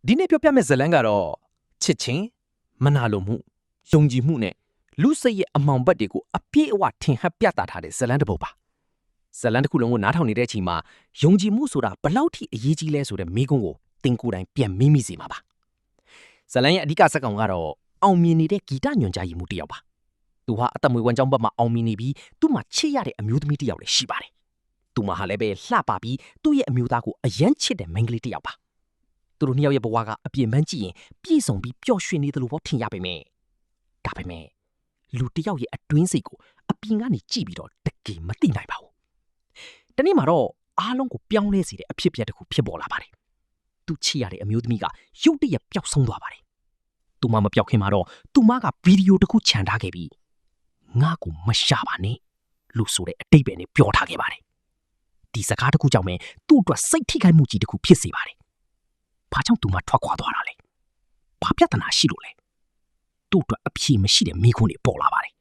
ဒီနေ့ပြောပြမယ့်ဇလန်းကတော့ချစ်ချင်းမနာလိုမှုယုံကြည်မှုနဲ့လူစိတ်ရဲ့အမောင်ဘက်တွေကိုအပြည့်အဝထင်ဟပ်ပြသထားတဲ့ဇလန်းတစ်ပုဒ်ပါဇလန်းတစ်ခုလုံးကိုနားထောင်နေတဲ့အချိန်မှာယုံကြည်မှုဆိုတာဘလောက်ထိအရေးကြီးလဲဆိုတဲ့မေးခွန်းကိုသင်ကိုယ်တိုင်ပြန်မေးမိစေမှာပါဇလန်းရဲ့အဓိကဇာတ်ကောင်ကတော့အောင်မြင်နေတဲ့ဂီတညွှန်ကြားမှုတစ်ယောက်ပါသူဟာအသက်မွေးဝမ်းကြောင်းဘက်မှာအောင်မြင်နေပြီးသူ့မှာချစ်ရတဲ့အမျိုးသမီးတစ်ယောက်လည်းရှိပါတယ်သူမှာဟာလည်းပဲလှပပြီးသူ့ရဲ့အမျိုးသားကိုအယမ်းချစ်တဲ့မိန်းကလေးတစ်ယောက်ပါသူတို့နှစ်ယောက်ရဲ့ဘဝကအပြင်ပန်းကြည့်ရင်ပြည့်စုံပြီးပျော်ရွှင်နေတယ်လို့ထင်ရပေမဲ့ဒါပေမဲ့လူတစ်ယောက်ရဲ့အတွင်းစိတ်ကိုအပြင်ကနေကြည့်ပြီးတော့တကယ်မသိနိုင်ပါဘူး။ဒီနေ့မှာတော့အားလုံးကိုပြောင်းလဲစေတဲ့အဖြစ်အပျက်တစ်ခုဖြစ်ပေါ်လာပါတယ်။သူချစ်ရတဲ့အမျိုးသမီးကရုတ်တရက်ပျောက်ဆုံးသွားပါတယ်။သူမမပျောက်ခင်မှာတော့သူမကဗီဒီယိုတစ်ခုခြံထားခဲ့ပြီးငါ့ကိုမရှာပါနဲ့လို့ဆိုတဲ့အတိတ်ပဲနဲ့ပြောထားခဲ့ပါတယ်။ဒီစကားတစ်ခုကြောင့်ပဲသူ့အတွက်စိတ်ထိခိုက်မှုကြီးတစ်ခုဖြစ်စေပါတယ်။ဘာကြောင့်သူမထွက်ခွာသွားတာလဲ။ဘာပြဿနာရှိလို့လဲ။သူ့အတွက်အဖြေမရှိတဲ့မိခွန်းတွေပေါ်လာပါတယ်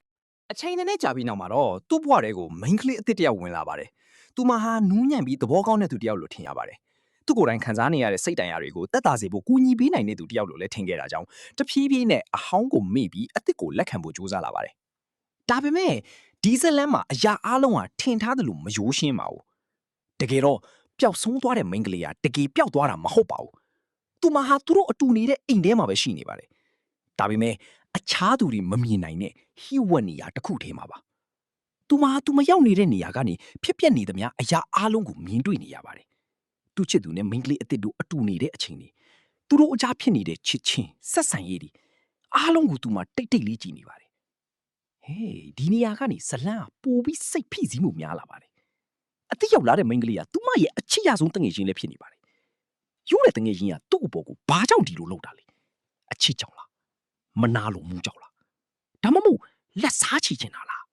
အချိန်နဲ့ကြာပြီးနောက်မှာတော့သူ့ဘဝတွေကိုမိန်းကလေးအစ်စ်တယောက်ဝင်လာပါတယ်။သူမဟာနူးညံ့ပြီးသဘောကောင်းတဲ့သူတယောက်လို့ထင်ရပါတယ်။သူ့ကိုယ်တိုင်ခံစားနေရတဲ့စိတ်တိုင်ရာတွေကိုတက်တာစေဖို့ကူညီပေးနိုင်တဲ့သူတယောက်လို့လည်းထင်ခဲ့တာကြောင့်တဖြည်းဖြည်းနဲ့အဟောင်းကိုမေ့ပြီးအစ်စ်ကိုလက်ခံဖို့ကြိုးစားလာပါတယ်။ဒါပေမဲ့ဒီဇလန်မှာအရာအလုံးဟာထင်ထားတယ်လို့မယိုးရှင်းပါဘူး။တကယ်တော့ပျောက်ဆုံးသွားတဲ့မိန်းကလေးကတကယ်ပျောက်သွားတာမဟုတ်ပါဘူး။သူမဟာသူတို့အတူနေတဲ့အိမ်ထဲမှာပဲရှိနေပါတယ်။ဒါပေမဲ့အခြားသူတွေမမြင်နိုင်တဲ့ဟိဝက်နေရာတစ်ခုထဲမှာပါ။သူမရောက်နေတဲ့နေရာကနေဖြစ်ပျက်နေသမျှအရာအလုံးကိုမြင်တွေ့နေရပါတယ်။သူချစ်သူနဲ့မိန်းကလေးအစ်စ်တို့အတူနေတဲ့အချိန်တွေသူတို့အကြားဖြစ်နေတဲ့ချစ်ချင်းဆက်ဆံရေးတွေအားလုံးကိုသူမတိတ်တိတ်လေးကြည့်နေပါတယ်။ဟေးဒီနေရာကနေဇလန်းကပိုပြီးစိတ်ဖိစီးမှုများလာပါတယ်။အစ်စ်ရောက်လာတဲ့မိန်းကလေးကသူမရဲ့အချစ်ရဆုံးတငယ်ချင်းလည်းဖြစ်နေပါတယ်။ရိုးတဲ့တငယ်ချင်းကသူ့အပေါ်ကိုဘာကြောင့်ဒီလိုလုပ်တာလဲ။အချစ်ကြောင့်လားမနာလိုမှုကြောင့်လားဒါမှမဟုတ်လက်စားချချင်တာလား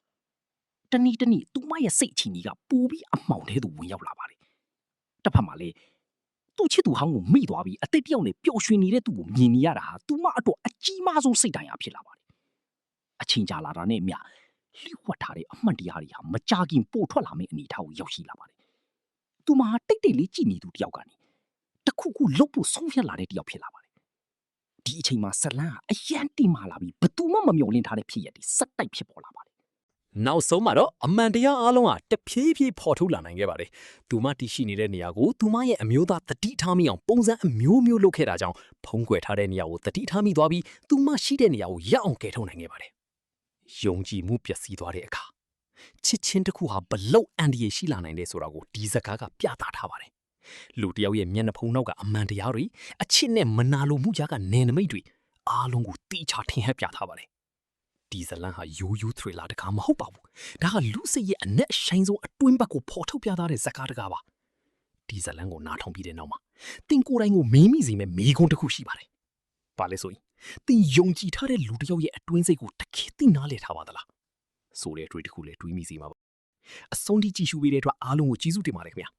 တနည်းသူမရဲ့စိတ်ချီကြီးကပိုပြီးအမှောင်ထဲသို့ဝင်ရောက်လာပါတယ်တစ်ဖက်မှာလေသူ့ချစ်သူဟောင်းကိုမိသွားပြီးအသက်တယောက်နဲ့ပျော်ရွှင်နေတဲ့သူကိုမြင်နေရတာဟာသူမအတွက်အကြီးမားဆုံးစိတ်တိုင်ရာဖြစ်လာပါတယ်အချင်းကြာလာတာနဲ့အမျှလျှို့ဝှက်ထားတဲ့အမှန်တရားတွေဟာမကြာခင်ပို့ထွက်လာမယ့်အနေအထားကိုရောက်ရှိလာပါတယ်သူမဟာတိတ်လေးကြည့်နေသူတယောက်ကနေတခုခုလှုပ်ဖို့ဆုံးဖြတ်လာတဲ့တယောက်ဖြစ်လာပါတယ်ဒီအချိန်မှာဇလန်းဟာအယံတင်မာလာပြီးဘသူမှမမျှော်လင့်ထားတဲ့ဖြစ်ရတဲ့စက်တိုက်ဖြစ်ပေါ်လာပါတယ်နောက်ဆုံးမှာတော့အမှန်တရားအားလုံးဟာတဖြည်းဖြည်းပေါ်ထုတ်လာနိုင်ခဲ့ပါတယ်။သူမတည်ရှိနေတဲ့နေရာကိုသူမရဲ့အမျိုးသားတတိထားမိအောင်ပုံစံအမျိုးမျိုးလုပ်ခဲ့တာကြောင့်ဖုံးကွယ်ထားတဲ့နေရာကိုတတိထားမိသွားပြီးသူမရှိတဲ့နေရာကိုရောက်အောင်ကယ်ထုတ်နိုင်ခဲ့ပါတယ်။ယုံကြည်မှုပျက်စီးသွားတဲ့အခါချစ်ချင်းတစ်ခုဟာဘလောက်အန္တရာယ်ရှိလာနိုင်တယ်ဆိုတာကိုဒီစကားကပြသထားပါတယ်။လူတယောက်ရဲ့မျက်နှာဖုံးနောက်ကအမှန်တရားတွေအချစ်နဲ့မနာလိုမှုကြားကနယ်နိမိတ်တွေအားလုံးကိုတိကျထင်ဟပ်ပြထားပါတယ်ဒီဇလန်ဟာရိုးရိုးထရီလာတကားမဟုတ်ပါဘူးဒါကလူစိတ်ရဲ့အနက်ရှိုင်းဆုံးအတွင်းဘက်ကိုပေါ်ထုတ်ပြထားတဲ့ဇကားတကားပါဒီဇလန်ကိုနားထောင်ပြီးတဲ့နောက်မှာတင်ကိုယ်တိုင်ကိုမေးမိစေမဲ့မေးခွန်းတစ်ခုရှိပါတယ်ဘာလဲဆိုရင်တင်ယုံကြည်ထားတဲ့လူတစ်ယောက်ရဲ့အတွင်းစိတ်ကိုတကယ်သိနားလည်ထားပါသလားဆိုတဲ့အတွေ့တစ်ခုလည်းတွေးမိစေမှာပါအဆုံးထိကြည့်ရှုပေးတဲ့အတွက်အားလုံးကိုကျေးဇူးတင်ပါတယ်ခင်ဗျာ